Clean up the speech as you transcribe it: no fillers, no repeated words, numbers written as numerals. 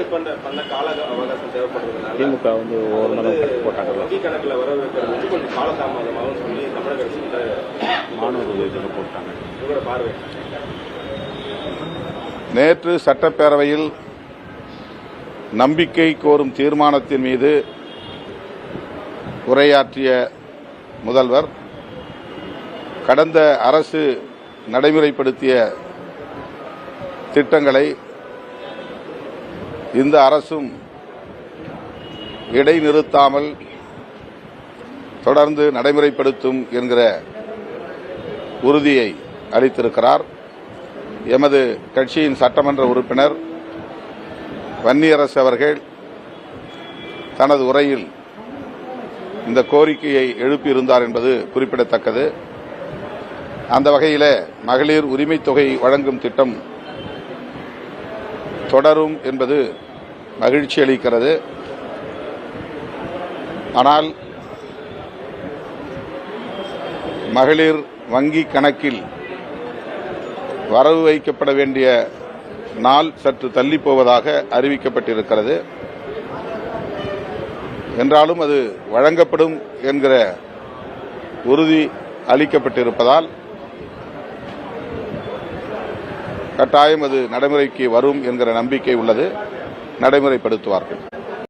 பண்ண கால அவகாசம் தேவைப்படுறதுனால திமுக வந்து ஓரளவு போட்டாங்க. வங்கி கணக்கில் வர வைக்கிறது வந்து கொஞ்சம் காலதாமதமாகவும் சொல்லி தமிழக அரசு மாணவர்கள் இதில் போட்டாங்க. இவரோட பார்வை. நேற்று சட்டப்பேரவையில் நம்பிக்கை கோரும் தீர்மானத்தின் மீது உரையாற்றிய முதல்வர் கடந்த அரசு நடைமுறைப்படுத்திய திட்டங்களை இந்த அரசும் இடைநிறுத்தாமல் தொடர்ந்து நடைமுறைப்படுத்தும் என்கிற உறுதியை அளித்திருக்கிறார். எமது கட்சியின் சட்டமன்ற உறுப்பினர் வன்னியரசு அவர்கள் தனது உரையில் இந்த கோரிக்கையை எழுப்பியிருந்தார் என்பது குறிப்பிடத்தக்கது. அந்த வகையில் மகளிர் உரிமைத் தொகை வழங்கும் திட்டம் தொடரும் என்பது மகிழ்ச்சி அளிக்கிறது. ஆனால் மகளிர் வங்கி கணக்கில் வரவு வைக்கப்பட வேண்டிய நாள் சற்று தள்ளி போவதாக அறிவிக்கப்பட்டிருக்கிறது. என்றாலும் அது வழங்கப்படும் என்கிற உறுதி அளிக்கப்பட்டிருப்பதால் கட்டாயம் அது நடைமுறைக்கு வரும் என்கிற நம்பிக்கை உள்ளது. நடைமுறைப்படுத்துவார்கள்.